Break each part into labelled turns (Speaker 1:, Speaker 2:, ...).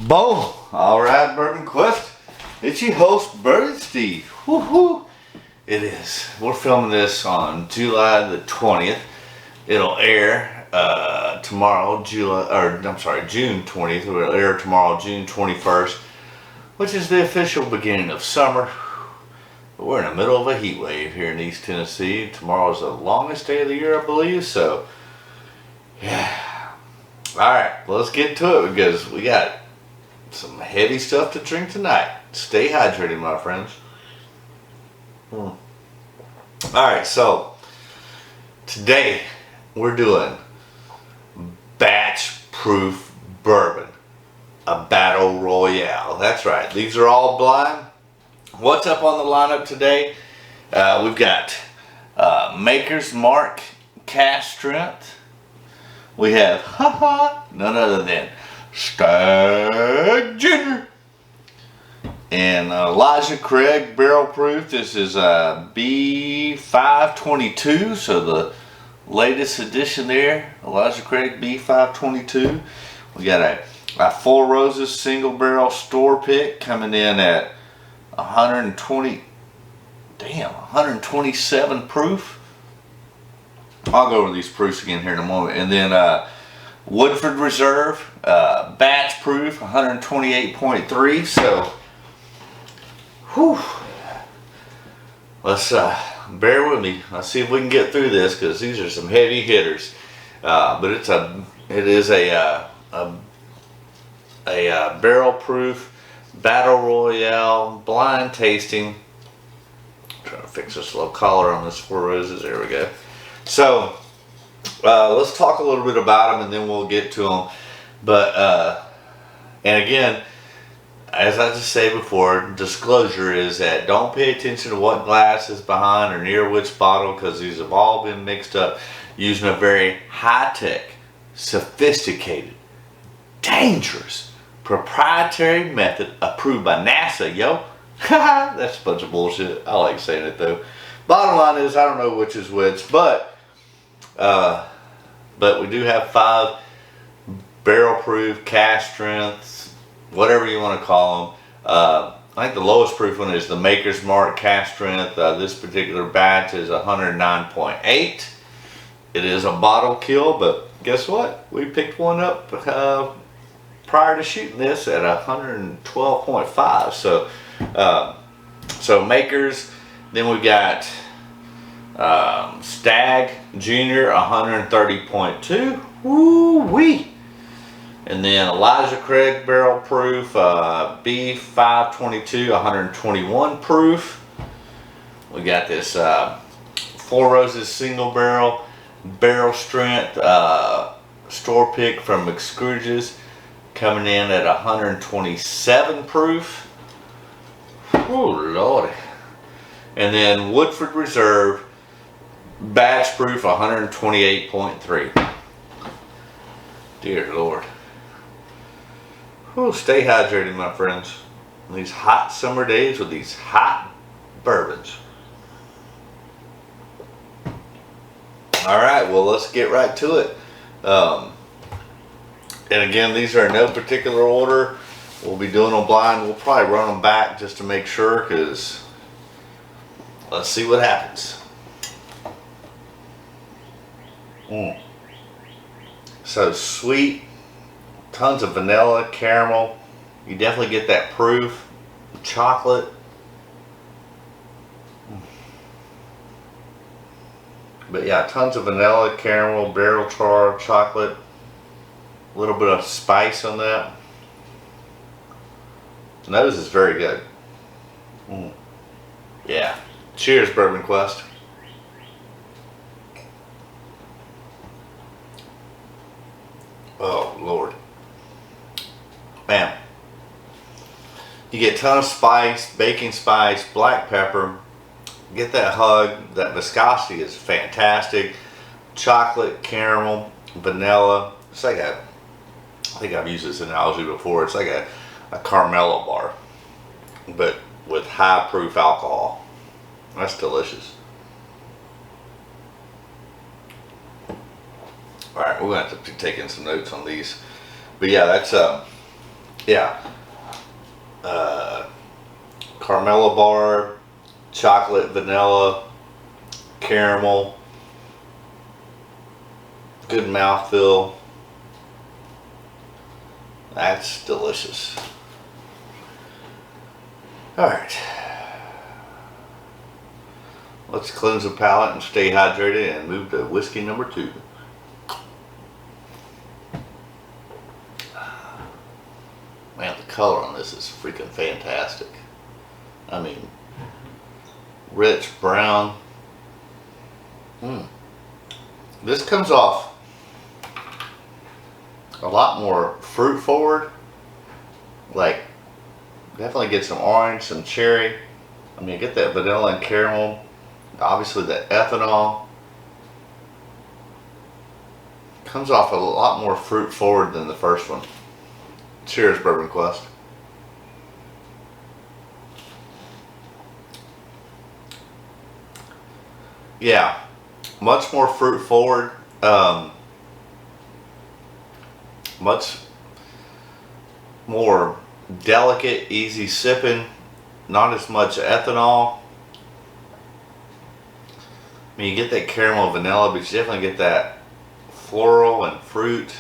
Speaker 1: Boom! Alright, Bourbon Quest. It's your host, Bourbon Steve. Woohoo! It is. We're filming this on July the 20th. It'll air tomorrow, June 20th. It'll air tomorrow, June 21st, which is the official beginning of summer. But we're in the middle of a heat wave here in East Tennessee. Tomorrow's the longest day of the year, I believe. So, yeah. Alright, let's get to it because we got some heavy stuff to drink tonight. Stay hydrated, my friends. Alright, so today we're doing batch proof bourbon, a battle royale. That's right, these are all blind. What's up on the lineup today? We've got Maker's Mark Cask Strength. We have none other than Stagg Jr. and Elijah Craig Barrel Proof. This is B522, so the latest edition there, Elijah Craig B522. We got a Four Roses single barrel store pick coming in at 127 proof. I'll go over these proofs again here in a moment. And then Woodford Reserve batch proof 128.3. So whew, let's bear with me. Let's see if we can get through this because these are some heavy hitters. But it is a barrel proof battle royale blind tasting. I'm trying to fix this little collar on this Four Roses. There we go. So let's talk a little bit about them and then we'll get to them. But and again, as I just said before, disclosure is that don't pay attention to what glass is behind or near which bottle, because these have all been mixed up using a very high-tech, sophisticated, dangerous, proprietary method approved by NASA, yo. That's a bunch of bullshit. I like saying it though. Bottom line is, I don't know which is which, but we do have 5 barrel proof, cask strengths, whatever you want to call them. I think the lowest proof one is the Maker's Mark cask strength. This particular batch is 109.8. It is a bottle kill, but guess what? We picked one up prior to shooting this at 112.5. So Maker's. Then we got Stagg Jr. 130.2. Woo-wee. And then Elijah Craig Barrel Proof B522 121 proof. We got this Four Roses single barrel strength store pick from McScrooge's coming in at 127 proof. Oh lordy. And then Woodford Reserve batch proof 128.3. Dear Lord. Whew, stay hydrated, my friends. On these hot summer days with these hot bourbons. Alright, well let's get right to it. And again, these are in no particular order. We'll be doing them blind. We'll probably run them back just to make sure, because let's see what happens. So sweet, tons of vanilla, caramel. You definitely get that proof. Chocolate. But yeah, tons of vanilla, caramel, barrel char, chocolate. A little bit of spice on that. Nose is very good. Yeah. Cheers, Bourbon Quest. Oh, Lord. Man. You get a ton of spice, baking spice, black pepper. Get that hug. That viscosity is fantastic. Chocolate, caramel, vanilla. It's like I think I've used this analogy before. It's like a Carmelo bar, but with high proof alcohol. That's delicious. Alright, we're going to have to be taking some notes on these. But yeah, that's Yeah. Caramella bar, chocolate, vanilla, caramel, good mouthfeel. That's delicious. Alright. Let's cleanse the palate and stay hydrated and move to whiskey number 2. Man, the color on this is freaking fantastic. I mean, rich brown. This comes off a lot more fruit forward. Like, definitely get some orange, some cherry. I mean, get that vanilla and caramel. Obviously, the ethanol comes off a lot more fruit forward than the first one. Cheers, Bourbon Quest. Yeah, much more fruit forward. Much more delicate, easy sipping. Not as much ethanol. I mean, you get that caramel vanilla, but you definitely get that floral and fruit.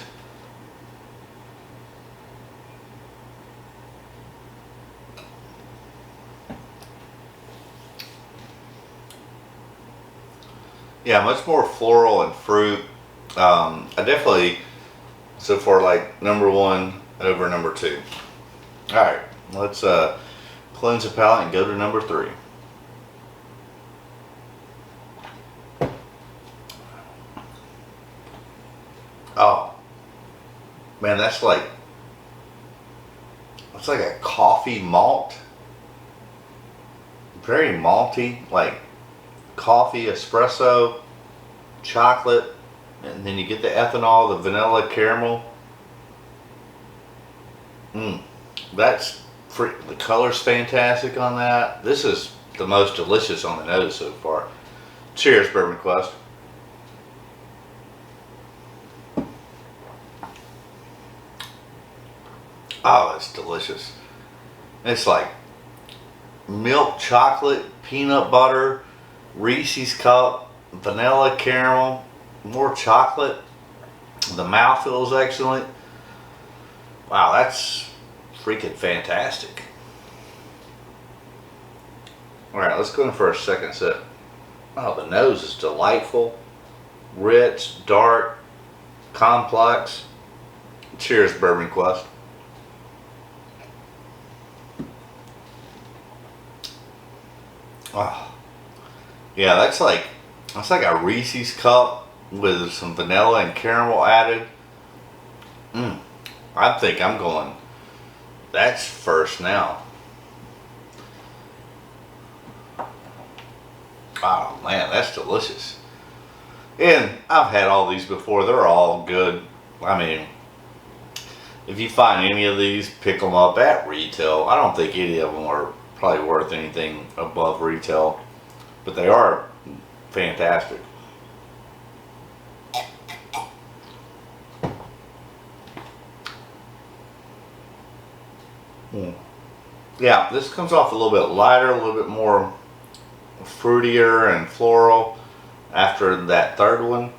Speaker 1: Yeah, much more floral and fruit. I definitely, so far, like number 1 over number 2. Alright, let's cleanse the palate and go to number 3. Oh, man, that's like a coffee malt. Very malty, like coffee, espresso, chocolate, and then you get the ethanol, the vanilla, caramel. That's the color's fantastic on that. This is the most delicious on the nose so far. Cheers, Bourbon Quest. Oh, it's delicious. It's like milk chocolate, peanut butter, Reese's cup, vanilla, caramel, more chocolate. The mouthfeel is excellent. Wow, that's freaking fantastic. Alright, let's go in for a second sip. Oh, the nose is delightful, rich, dark, complex. Cheers, Bourbon Quest. Oh, yeah, that's like a Reese's cup with some vanilla and caramel added. I think I'm going. That's first now. Oh man, that's delicious. And I've had all these before. They're all good. I mean, if you find any of these, pick them up at retail. I don't think any of them are probably worth anything above retail, but they are fantastic. Yeah, this comes off a little bit lighter, a little bit more fruitier and floral after that third one.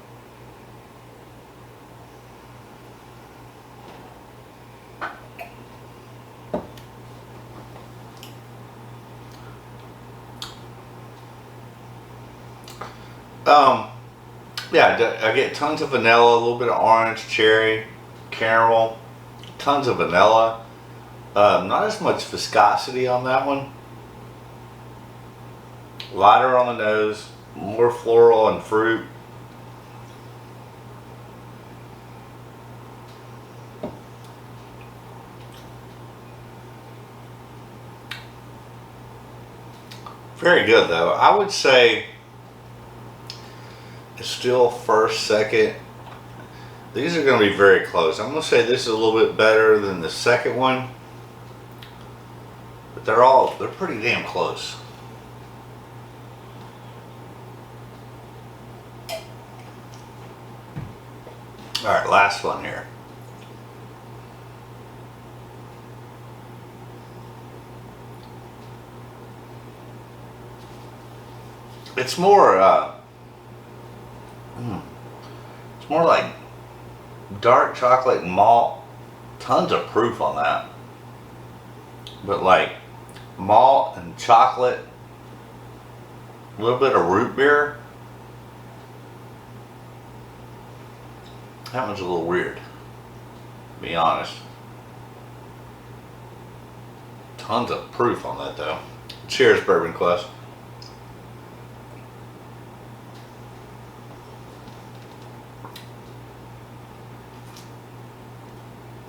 Speaker 1: Yeah, I get tons of vanilla, a little bit of orange, cherry, caramel, tons of vanilla. Not as much viscosity on that one. Lighter on the nose, more floral and fruit. Very good though. I would say it's still first, second. These are going to be very close. I'm going to say this is a little bit better than the second one. But they're pretty damn close. Alright, last one here. It's more, it's more like dark chocolate and malt. Tons of proof on that. But like malt and chocolate, a little bit of root beer. That one's a little weird, to be honest. Tons of proof on that though. Cheers, Bourbon Quest.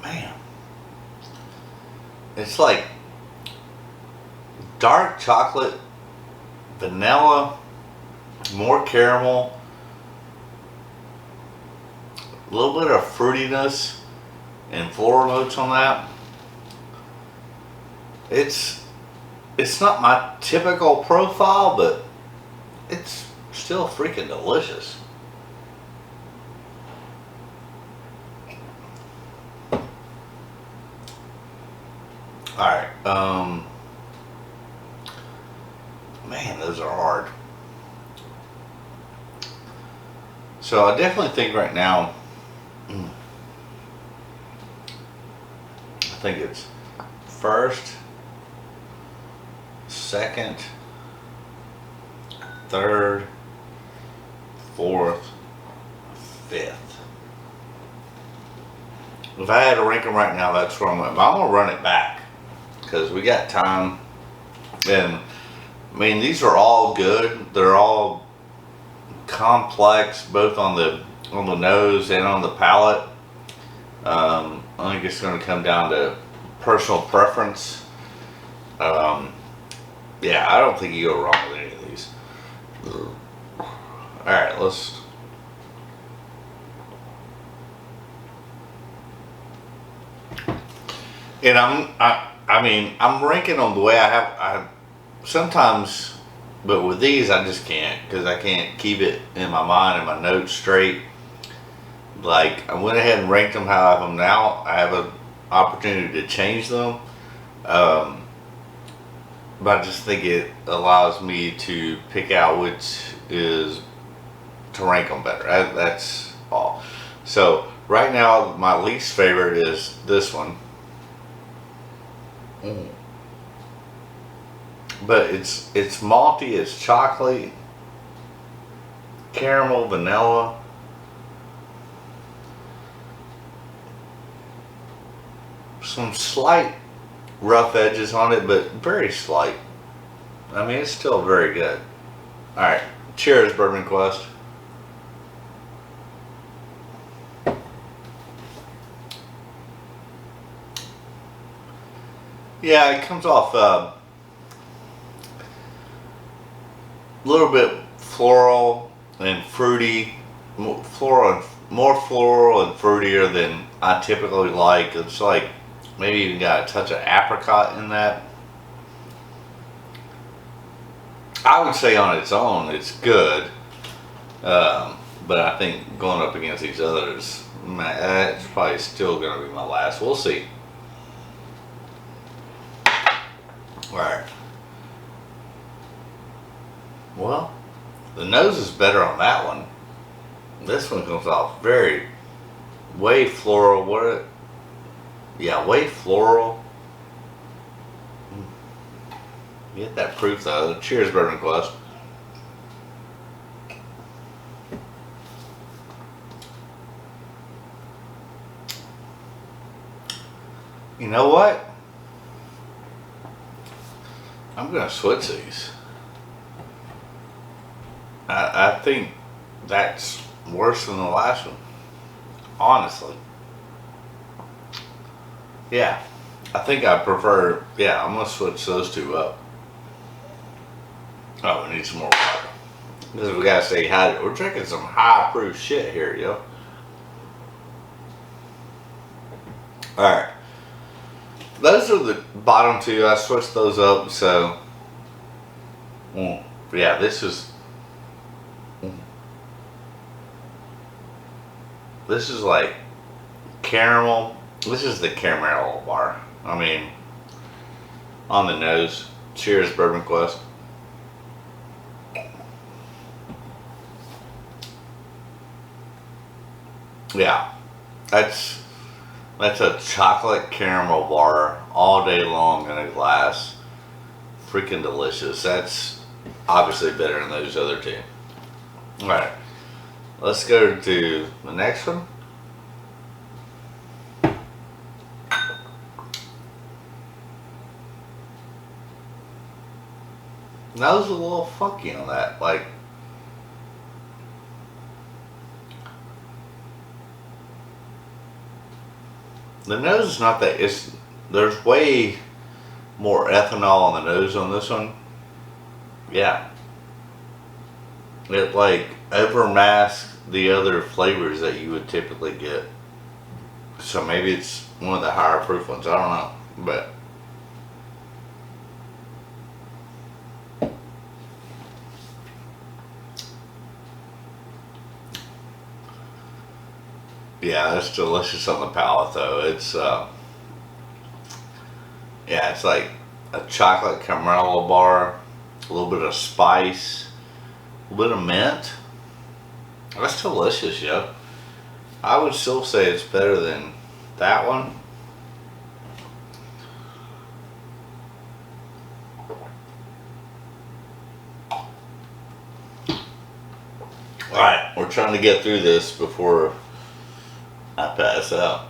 Speaker 1: Man, it's like dark chocolate, vanilla, more caramel, a little bit of fruitiness and floral notes on that. It's not my typical profile, but it's still freaking delicious. Alright, man, those are hard. So I definitely think right now, I think it's first, second, third, fourth, fifth. If I had to rank them right now, that's where I'm at. But I'm going to run it back because we got time. And I mean, these are all good. They're all complex, both on the nose and on the palate. I think it's going to come down to personal preference. Yeah, I don't think you go wrong with any of these. All right, let's. And I mean, I'm ranking them the way I sometimes, but with these I just can't, because I can't keep it in my mind and my notes straight. Like, I went ahead and ranked them how I have them now. I have an opportunity to change them. But I just think it allows me to pick out which is to rank them better. That's all. So right now, my least favorite is this one. But it's malty, it's chocolate, caramel, vanilla. Some slight rough edges on it, but very slight. I mean, it's still very good. Alright, cheers, Bourbon Quest. Yeah, it comes off a little bit floral and fruity, more floral and fruitier than I typically like. It's like maybe even got a touch of apricot in that. I would say on its own it's good, but I think going up against these others, it's probably still going to be my last. We'll see. Alright. Well, the nose is better on that one. This one comes off way floral. Yeah, way floral. You get that proof though. Cheers, Bourbon Quest. You know what? I'm gonna switch these. I think that's worse than the last one. Honestly. Yeah. I think I prefer, yeah, I'm gonna switch those two up. Oh, we need some more water. Because we gotta stay hydrated. We're drinking some high proof shit here, yo. Alright. Those are the bottom two. I switched those up, so. Yeah, this is. This is like caramel. This is the caramel bar. I mean, on the nose. Cheers, Bourbon Quest. Yeah, that's a chocolate caramel bar all day long in a glass. Freaking delicious. That's obviously better than those other two. All right, let's go to the next one. Nose a little funky on that, like. The nose is not that. There's way more ethanol on the nose on this one. Yeah, it like overmasks the other flavors that you would typically get. So maybe it's one of the higher proof ones. I don't know, but yeah, it's delicious on the palate though. It's yeah, it's like a chocolate caramel bar, a little bit of spice, a little bit of mint. That's delicious, yo. I would still say it's better than that one. Alright, we're trying to get through this before I pass out.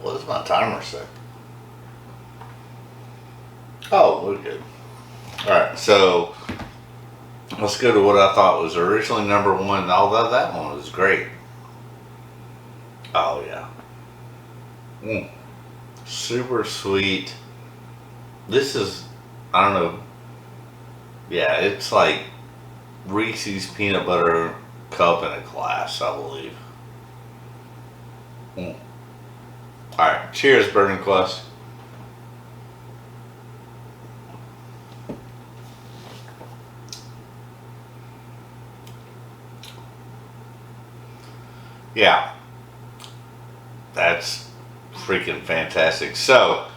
Speaker 1: What does my timer say? Oh, we're good. Alright, so let's go to what I thought was originally number one, although that one was great. Oh, yeah. Super sweet. This is, I don't know. Yeah, it's like Reese's peanut butter cup in a glass, I believe. Alright, cheers, Burning Quest. Yeah, that's freaking fantastic. So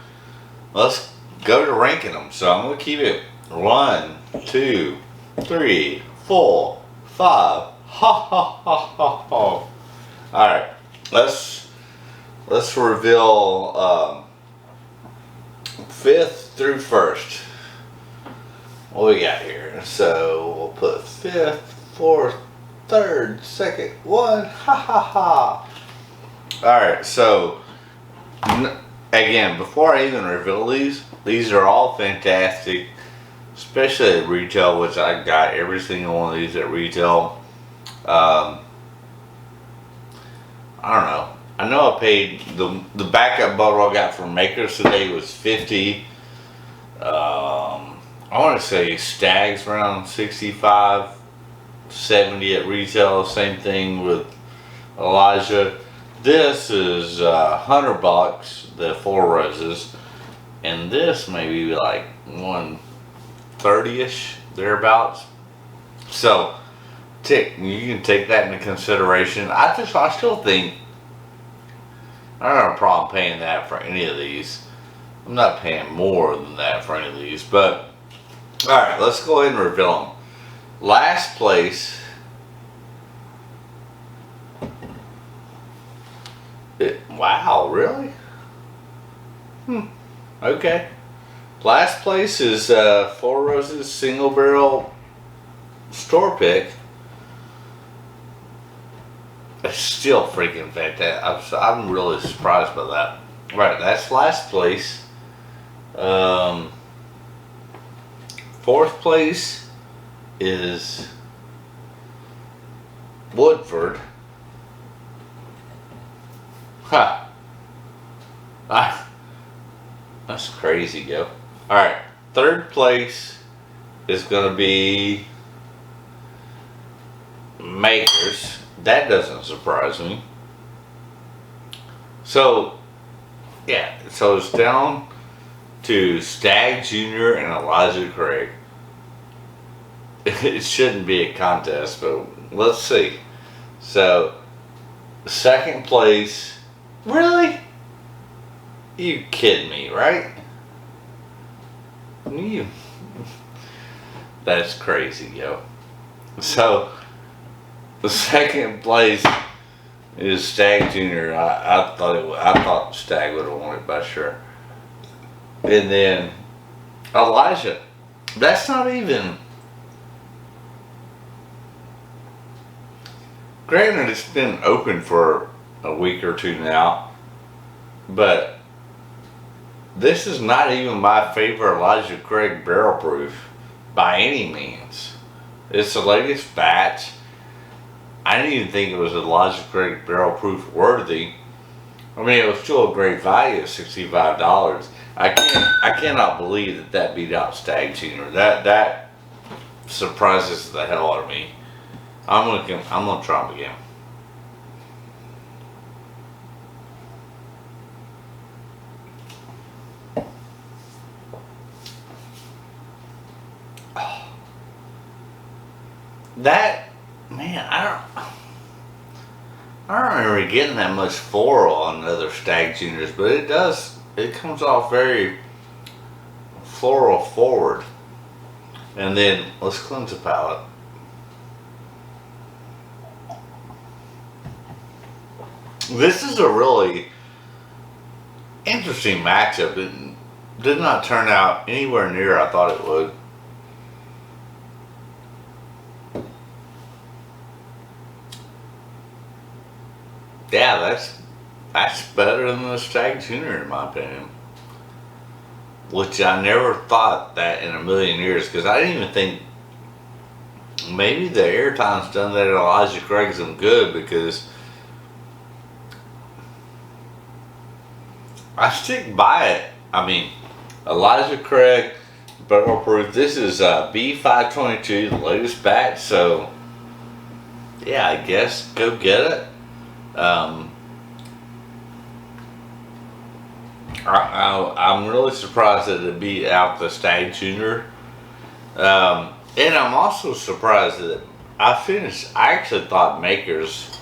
Speaker 1: let's go to ranking them. So I'm gonna keep it 1, 2, 3, 4, 5. Ha ha ha ha ha. All right, let's reveal 5th through 1st. What we got here? So we'll put 5th, 4th, 3rd, 2nd, 1. Ha ha ha. All right, so again, before I even reveal these are all fantastic, especially at retail, which I got every single one of these at retail. I don't know. I know I paid the backup bottle I got from Makers today was $50. I want to say Stagg's around $65, $70 at retail. Same thing with Elijah. This is $100, the 4 roses, and this may be like 130ish thereabouts. So you can take that into consideration. I still think I don't have a problem paying that for any of these. I'm not paying more than that for any of these, but all right, let's go ahead and reveal them. Last place. Wow, really? Okay. Last place is 4 Roses Single Barrel Store Pick. It's still freaking fantastic. I'm really surprised by that. Right, that's last place. 4th place is Woodford. Huh. That's crazy, yo. Alright, 3rd place is going to be Makers. That doesn't surprise me. So, yeah, so it's down to Stagg Jr. and Elijah Craig. It shouldn't be a contest, but let's see. So, 2nd place. Really? You kidding me, right? That's crazy, yo. So, the 2nd place is Stagg Junior. I thought Stagg would have won it by sure. And then Elijah. That's not even. Granted, it's been open for a week or two now, but this is not even my favorite Elijah Craig barrel proof by any means. It's the latest batch. I didn't even think it was Elijah Craig barrel proof worthy. I mean, it was still a great value at $65. I cannot believe that beat out Stagg Junior. That surprises the hell out of me. I'm gonna try them again. That, man, I don't remember getting that much floral on other Stagg Juniors, but it comes off very floral forward. And then let's cleanse the palate. This is a really interesting matchup. It did not turn out anywhere near I thought it would. Yeah, that's better than the Stagg Junior in my opinion. Which I never thought that in a million years, because I didn't even think maybe the airtime's done that Elijah Craig's them good, because I stick by it. I mean, Elijah Craig barrel proof. This is B522, the latest batch. So yeah, I guess go get it. I'm really surprised that it beat out the Stagg Junior. And I'm also surprised that I actually thought Makers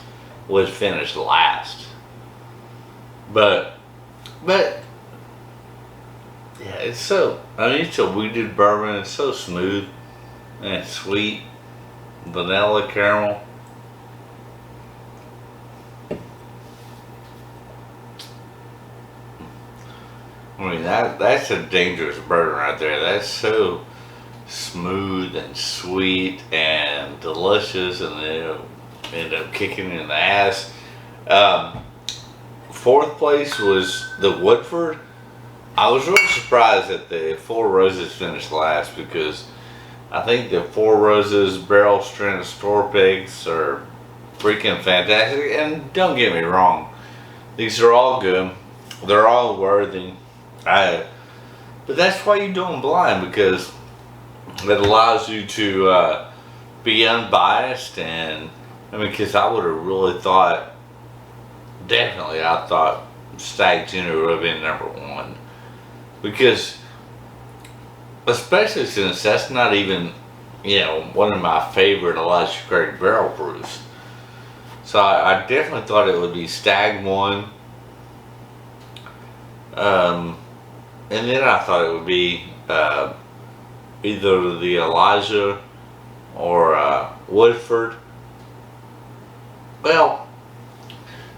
Speaker 1: would finish last. But yeah, it's a weeded bourbon. It's so smooth and sweet. Vanilla caramel. I mean, that's a dangerous bourbon right there. That's so smooth and sweet and delicious, and it'll end up kicking in the ass. Fourth place was the Woodford. I was really surprised that the Four Roses finished last, because I think the Four Roses barrel strength store pigs are freaking fantastic. And don't get me wrong, these are all good. They're all worthy. But that's why you do them blind, because it allows you to be unbiased. And I mean, because I would have really thought, definitely, I thought Stagg Junior would have been number one, because especially since that's not even, one of my favorite Elijah Craig barrel proofs. So I definitely thought it would be Stagg one. And then I thought it would be either the Elijah or Woodford. Well,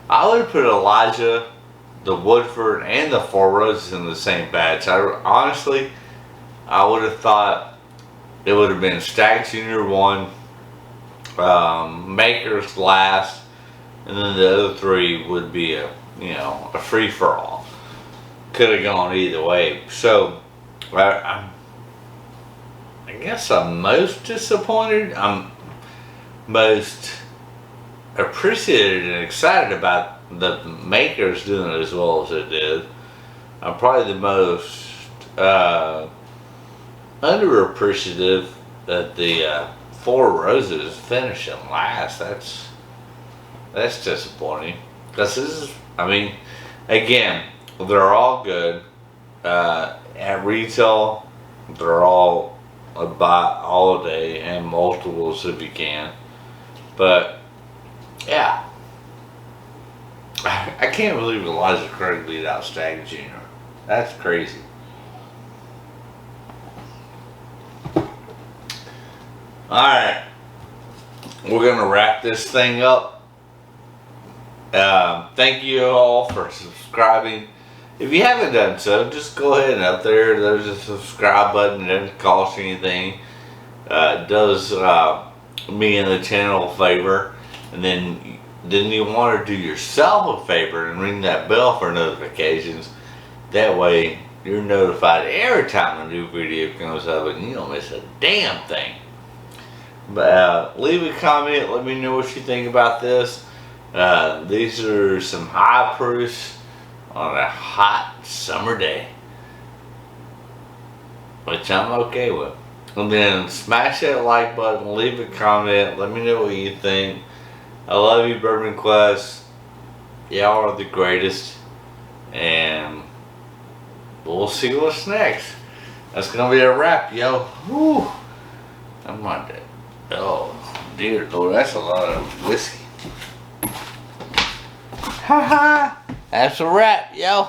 Speaker 1: I would have put Elijah, the Woodford, and the Four Roses in the same batch. Honestly, I would have thought it would have been Stagg Junior 1, Makers last, and then the other three would be a free-for-all. Could have gone either way. So I guess I'm most disappointed. I'm most appreciated and excited about the Makers doing as well as it did. I'm probably the most underappreciative that the Four Roses finishing last. That's disappointing, because this is, I mean, again, they're all good. At retail, they're all a buy all day, and multiples if you can. But yeah, I can't believe Elijah Craig beat out Stagg Junior. That's crazy. Alright, we're gonna wrap this thing up. Thank you all for subscribing. If you haven't done so, just go ahead and up there's a subscribe button. It doesn't cost you anything. It does me and the channel a favor. And then you want to do yourself a favor and ring that bell for notifications. That way you're notified every time a new video comes up and you don't miss a damn thing. But leave a comment. Let me know what you think about this. These are some high proofs on a hot summer day, which I'm okay with. And then smash that like button, leave a comment, let me know what you think. I love you, Bourbon Quest. Y'all are the greatest, and we'll see what's next. That's gonna be a wrap, yo. Whew. I'm on that. Oh dear Lord, that's a lot of whiskey. Ha ha! That's a wrap, yo.